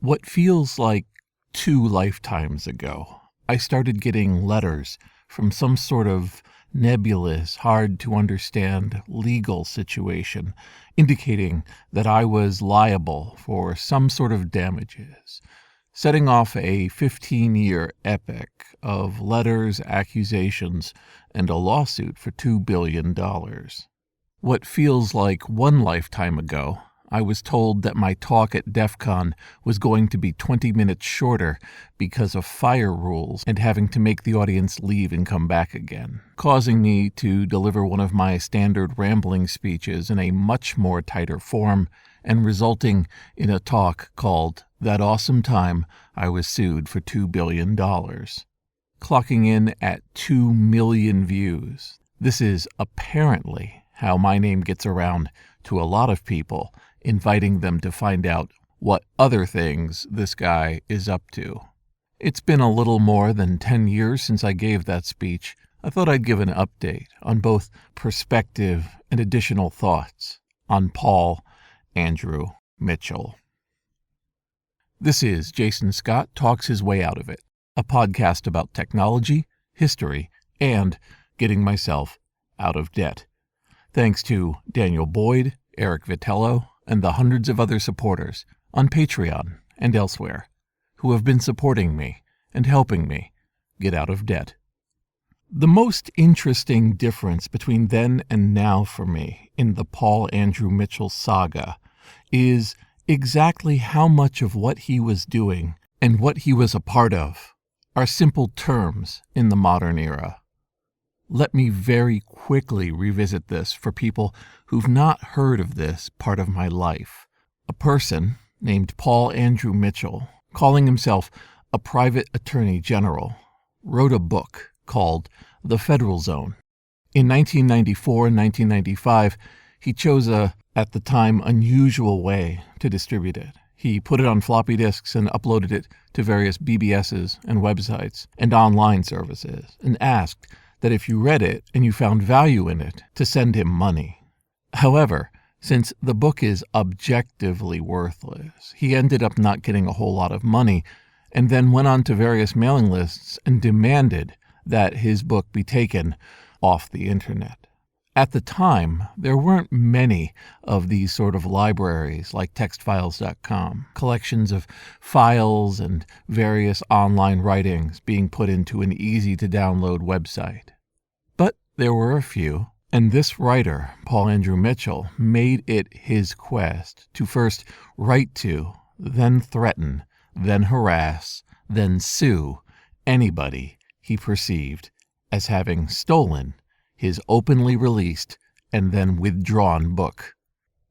What feels like 2 lifetimes ago, I started getting letters from some sort of nebulous, hard-to-understand legal situation indicating that I was liable for some sort of damages, setting off a 15-year epic of letters, accusations, and a lawsuit for $2 billion. What feels like 1 lifetime ago, I was told that my talk at DEF CON was going to be 20 minutes shorter because of fire rules and having to make the audience leave and come back again, causing me to deliver one of my standard rambling speeches in a much more tighter form and resulting in a talk called That Awesome Time I Was Sued for $2 billion, clocking in at 2 million views. This is apparently how my name gets around to a lot of people, inviting them to find out what other things this guy is up to. It's been a little more than 10 years since I gave that speech. I thought I'd give an update on both perspective and additional thoughts on Paul Andrew Mitchell. This is Jason Scott Talks His Way Out of It, a podcast about technology, history, and getting myself out of debt. Thanks to Daniel Boyd, Eric Vitello, and the hundreds of other supporters on Patreon and elsewhere who have been supporting me and helping me get out of debt. The most interesting difference between then and now for me in the Paul Andrew Mitchell saga is exactly how much of what he was doing and what he was a part of are simple terms in the modern era. Let me very quickly revisit this for people who've not heard of this part of my life. A person named Paul Andrew Mitchell, calling himself a private attorney general, wrote a book called The Federal Zone. In 1994 and 1995, he chose a, at the time, unusual way to distribute it. He put it on floppy disks and uploaded it to various BBSs and websites and online services and asked that if you read it and you found value in it, to send him money. However, since the book is objectively worthless, he ended up not getting a whole lot of money and then went on to various mailing lists and demanded that his book be taken off the internet. At the time, there weren't many of these sort of libraries like textfiles.com, collections of files and various online writings being put into an easy-to-download website. But there were a few, and this writer, Paul Andrew Mitchell, made it his quest to first write to, then threaten, then harass, then sue anybody he perceived as having stolen his openly released and then withdrawn book.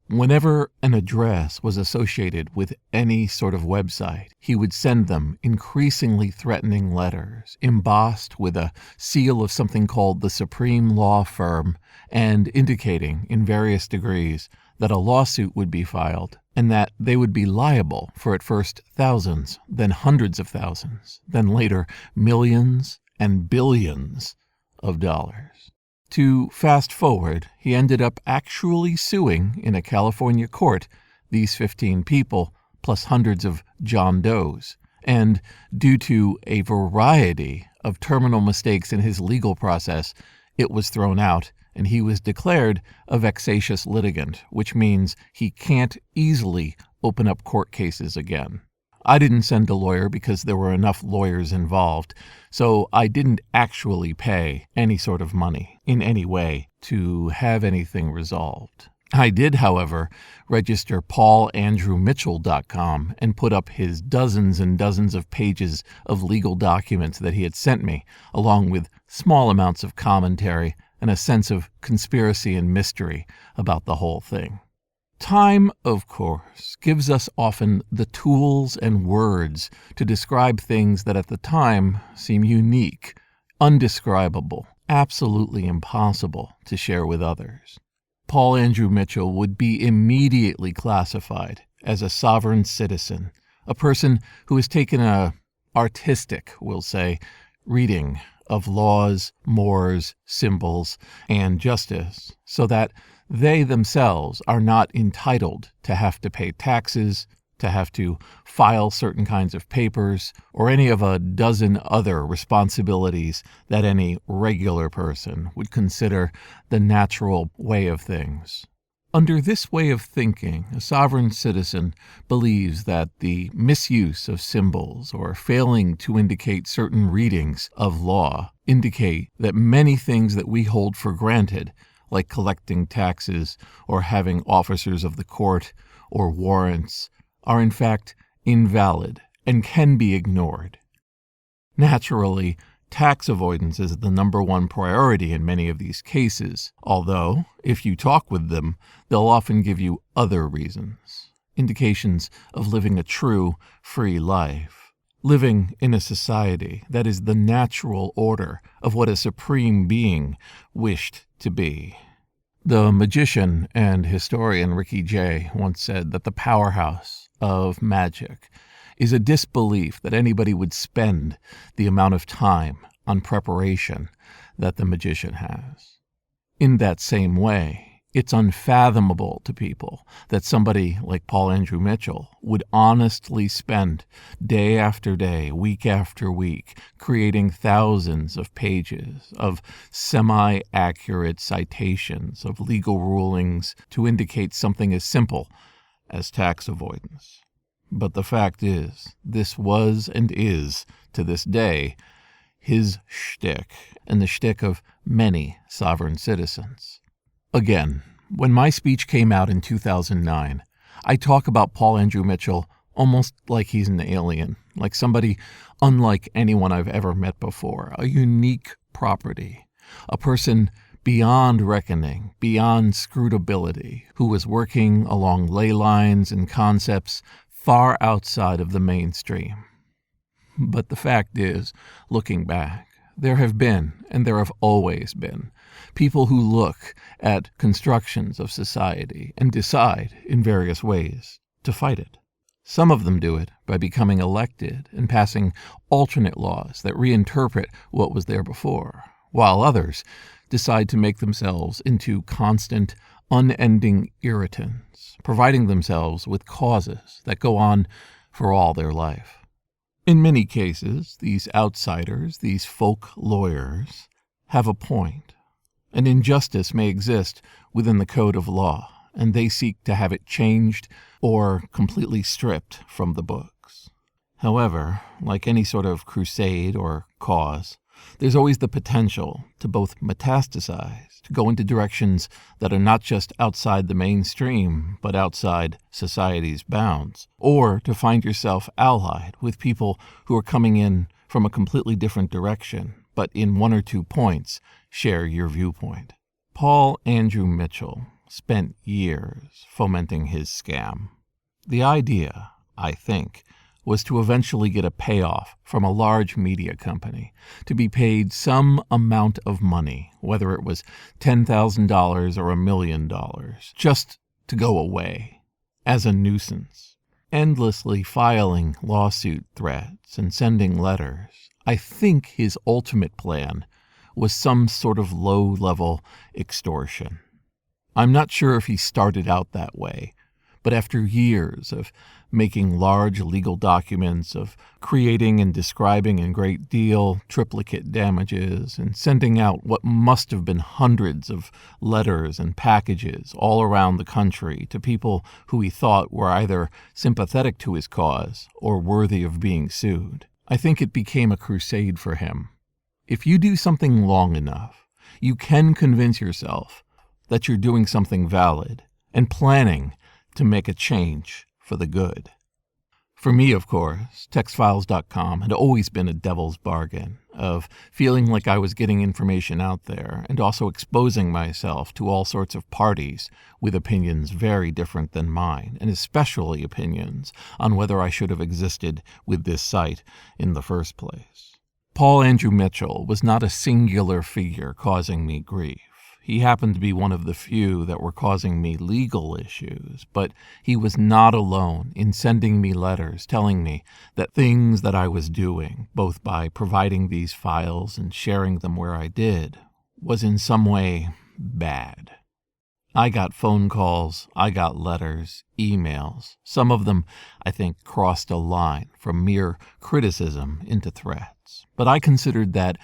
Whenever an address was associated with any sort of website, he would send them increasingly threatening letters, embossed with a seal of something called the Supreme Law Firm, and indicating in various degrees that a lawsuit would be filed and that they would be liable for at first thousands, then hundreds of thousands, then later millions and billions of dollars. To fast forward, he ended up actually suing in a California court these 15 people, plus hundreds of John Does. And due to a variety of terminal mistakes in his legal process, it was thrown out, and he was declared a vexatious litigant, which means he can't easily open up court cases again. I didn't send a lawyer because there were enough lawyers involved, so I didn't actually pay any sort of money in any way to have anything resolved. I did, however, register paulandrewmitchell.com and put up his dozens and dozens of pages of legal documents that he had sent me, along with small amounts of commentary and a sense of conspiracy and mystery about the whole thing. Time, of course, gives us often the tools and words to describe things that at the time seem unique, undescribable, absolutely impossible to share with others. Paul Andrew Mitchell would be immediately classified as a sovereign citizen, a person who has taken a artistic, we'll say, reading of laws, mores, symbols, and justice, so that they themselves are not entitled to have to pay taxes, to have to file certain kinds of papers or any of a dozen other responsibilities that any regular person would consider the natural way of things. Under this way of thinking, a sovereign citizen believes that the misuse of symbols or failing to indicate certain readings of law indicate that many things that we hold for granted, like collecting taxes or having officers of the court or warrants, are in fact invalid and can be ignored. Naturally, tax avoidance is the number one priority in many of these cases, although, if you talk with them, they'll often give you other reasons, indications of living a true, free life, living in a society that is the natural order of what a supreme being wished to be. The magician and historian Ricky Jay once said that the powerhouse of magic is a disbelief that anybody would spend the amount of time on preparation that the magician has. In that same way, it's unfathomable to people that somebody like Paul Andrew Mitchell would honestly spend day after day, week after week, creating thousands of pages of semi-accurate citations of legal rulings to indicate something as simple as tax avoidance. But the fact is, this was and is, to this day, his shtick and the shtick of many sovereign citizens. Again, when my speech came out in 2009, I talk about Paul Andrew Mitchell almost like he's an alien, like somebody unlike anyone I've ever met before, a unique property, a person beyond reckoning, beyond scrutability, who was working along ley lines and concepts far outside of the mainstream. But the fact is, looking back, there have been, and there have always been, people who look at constructions of society and decide, in various ways, to fight it. Some of them do it by becoming elected and passing alternate laws that reinterpret what was there before, while others decide to make themselves into constant, unending irritants, providing themselves with causes that go on for all their life. In many cases, these outsiders, these folk lawyers, have a point. An injustice may exist within the code of law, and they seek to have it changed or completely stripped from the books. However, like any sort of crusade or cause, there's always the potential to both metastasize, to go into directions that are not just outside the mainstream, but outside society's bounds, or to find yourself allied with people who are coming in from a completely different direction, but in one or two points share your viewpoint. Paul Andrew Mitchell spent years fomenting his scam. The idea, I think, was to eventually get a payoff from a large media company, to be paid some amount of money, whether it was $10,000 or $1 million, just to go away, as a nuisance. Endlessly filing lawsuit threats and sending letters, I think his ultimate plan was some sort of low-level extortion. I'm not sure if he started out that way, but after years of making large legal documents, of creating and describing in great deal triplicate damages, and sending out what must have been hundreds of letters and packages all around the country to people who he thought were either sympathetic to his cause or worthy of being sued, I think it became a crusade for him. If you do something long enough, you can convince yourself that you're doing something valid and planning to make a change for the good. For me, of course, TextFiles.com had always been a devil's bargain of feeling like I was getting information out there and also exposing myself to all sorts of parties with opinions very different than mine, and especially opinions on whether I should have existed with this site in the first place. Paul Andrew Mitchell was not a singular figure causing me grief. He happened to be one of the few that were causing me legal issues, but he was not alone in sending me letters telling me that things that I was doing, both by providing these files and sharing them where I did, was in some way bad. I got phone calls, I got letters, emails. Some of them, I think, crossed a line from mere criticism into threats. But I considered that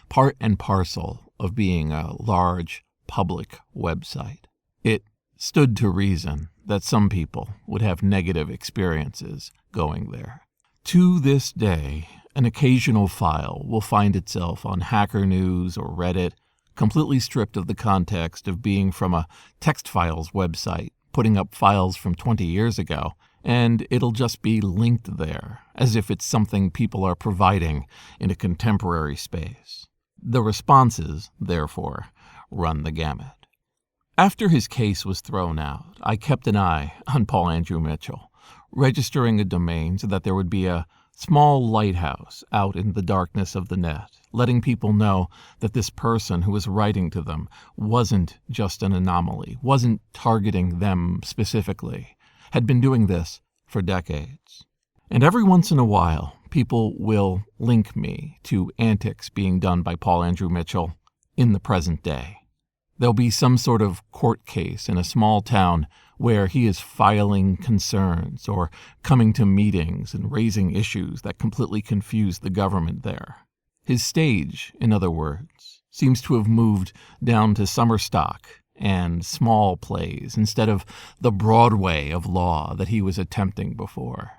part and parcel of being a large public website. It stood to reason that some people would have negative experiences going there. To this day, an occasional file will find itself on Hacker News or Reddit, completely stripped of the context of being from a text files website, putting up files from 20 years ago, and it'll just be linked there, as if it's something people are providing in a contemporary space. The responses, therefore, run the gamut. After his case was thrown out, I kept an eye on Paul Andrew Mitchell, registering a domain so that there would be a small lighthouse out in the darkness of the net, letting people know that this person who was writing to them wasn't just an anomaly, wasn't targeting them specifically, had been doing this for decades. And every once in a while, people will link me to antics being done by Paul Andrew Mitchell in the present day. There'll be some sort of court case in a small town where he is filing concerns or coming to meetings and raising issues that completely confuse the government there. His stage, in other words, seems to have moved down to summer stock and small plays instead of the Broadway of law that he was attempting before.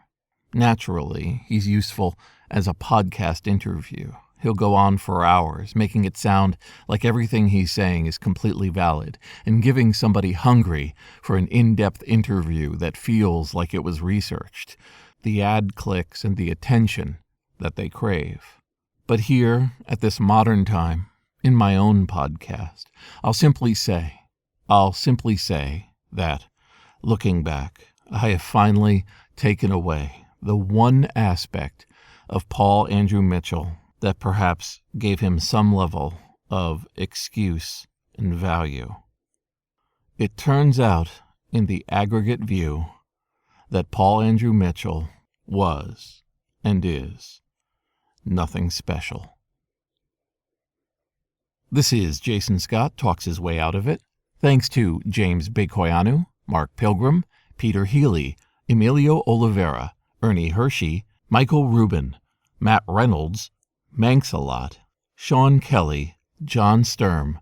Naturally, he's useful as a podcast interview. He'll go on for hours, making it sound like everything he's saying is completely valid, and giving somebody hungry for an in-depth interview that feels like it was researched, the ad clicks and the attention that they crave. But here, at this modern time, in my own podcast, I'll simply say that, looking back, I have finally taken away the one aspect of Paul Andrew Mitchell that perhaps gave him some level of excuse and value. It turns out, in the aggregate view, that Paul Andrew Mitchell was and is nothing special. This is Jason Scott Talks His Way Out of It. Thanks to James Bekoyanu, Mark Pilgrim, Peter Healy, Emilio Oliveira, Ernie Hershey, Michael Rubin, Matt Reynolds, Manx-a-Lot, Sean Kelly, John Sturm,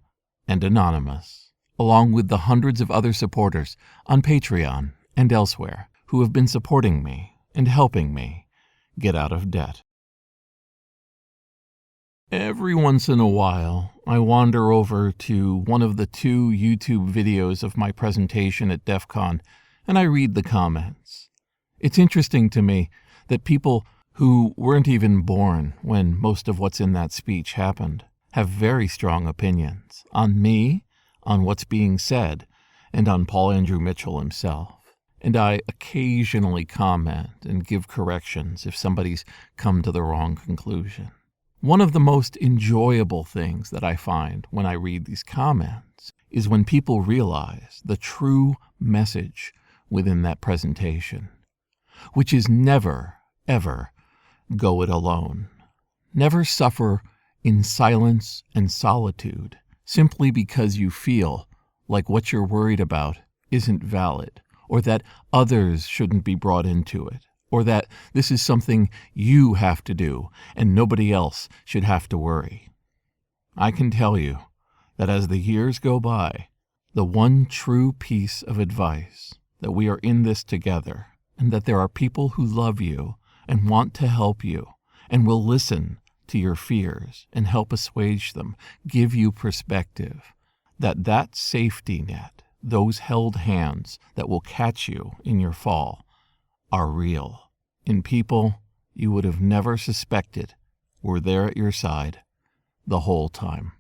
and Anonymous, along with the hundreds of other supporters on Patreon and elsewhere who have been supporting me and helping me get out of debt. Every once in a while, I wander over to one of the 2 YouTube videos of my presentation at DEF CON, and I read the comments. It's interesting to me that people who weren't even born when most of what's in that speech happened have very strong opinions on me, on what's being said, and on Paul Andrew Mitchell himself. And I occasionally comment and give corrections if somebody's come to the wrong conclusion. One of the most enjoyable things that I find when I read these comments is when people realize the true message within that presentation, which is never, ever go it alone. Never suffer in silence and solitude simply because you feel like what you're worried about isn't valid, or that others shouldn't be brought into it, or that this is something you have to do and nobody else should have to worry. I can tell you that as the years go by, the one true piece of advice that we are in this together, and that there are people who love you and want to help you and will listen to your fears and help assuage them, give you perspective, that safety net, those held hands that will catch you in your fall, are real, in people you would have never suspected were there at your side the whole time.